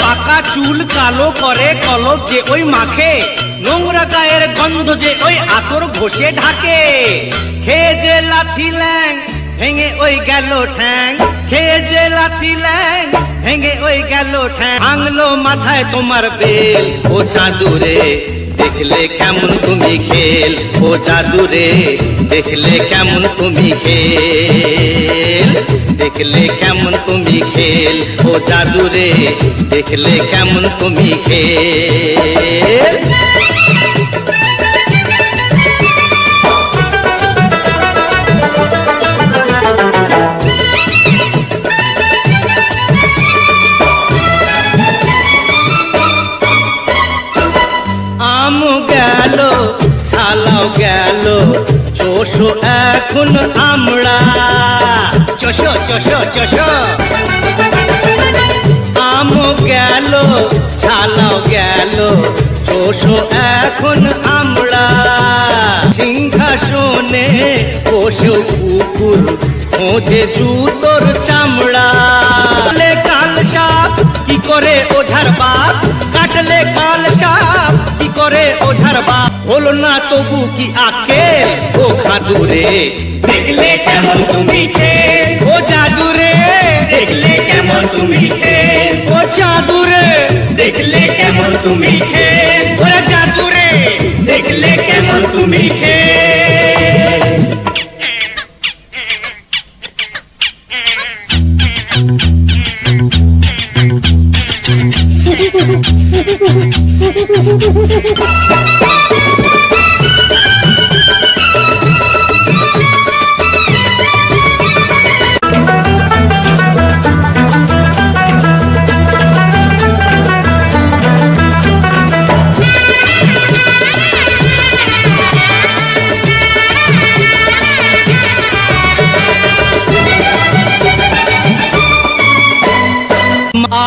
পাকা চুল কালো করে কলপ যে ওই মাখে, নোংরা গায়ের গন্ধ যে ওই আতর ঘষে ঢাকে। খেয়ে যে লাথি ল্যাং ভেঙে ওই গেল ঠ্যাং, খেয়ে যে লাথি ল্যাং ভেঙে ওই গেল ঠ্যাং। ভাঙলো মাথায় তোমার বেল, ও চাঁদুরে দেখলে কেমন তুমি খেল, ও জাদুরে দেখলে কেমন তুমি খেল, দেখলে কেমন তুমি খেল, ও জাদুরে দেখলে কেমন তুমি খেল। আম গেল ছালাও গেল, চোষো এখন আমরা, চোষো চোষো চোষো। আম গেল ছালাও গেল, চোষো এখন আমরা। সিংহাসনে বসে কুকুর খোঁজে জুতোর চামড়া। কাল সাপ কি করে ওঝার বাপ, কাটলে কাল সাপ কি করে ওঝার বাপ। হলো না তবু কি আকেল, ও খাদুরে দেখলে কেমন তুমি খেল, ও জাদুরে দেখলে কেমন তুমি খেল, ও চাঁদুরে দেখলে কেমন তুমি খেল, ও জাদুরে দেখলে কেমন তুমি খেল।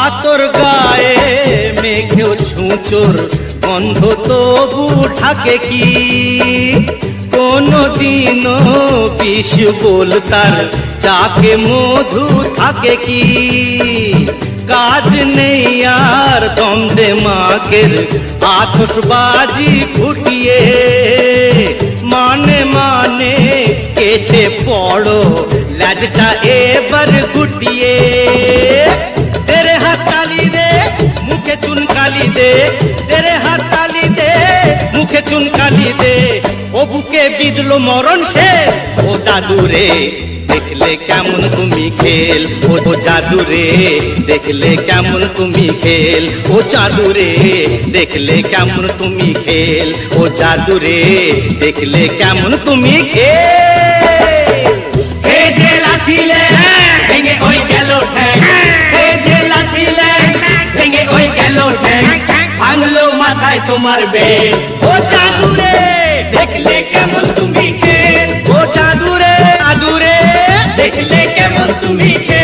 আতর গায়ে মেঘেও ছুঁচোর গন্ধ তবু থাকে কি, কোনদিনও বিষ বল তার চাকে মধু থাকে কি। কাজ নেই আর দ্বন্দ্বে মাকের আতশবাজি ফুটিয়ে, মানে মানে কেটে পড়ো লাজটা এবার গুটিয়ে। तेरे हाथ ताली दे मुखे चुन काली दे, तेरे हाथ ताली दे मुखे चुन काली दे। ও বুকে বিঁধলো মরণ সে, ও দাদুরে দেখলে কেমন তুমি খেল, ও জাদুরে দেখলে কেমন তুমি খেল, ও চাঁদুরে দেখলে কেমন তুমি খেল, ও জাদুরে দেখলে কেমন তুমি খেল। হে যে লাথিলে ভেঙে ওই গেল ঠ্যাং, ভাঙলো মাথায় তোমার বেল, ও চাঁদুরে দেখলে কেমন তুমি খেল, ও চাঁদুরে আদুরে দেখলে কেমন তুমি খেল।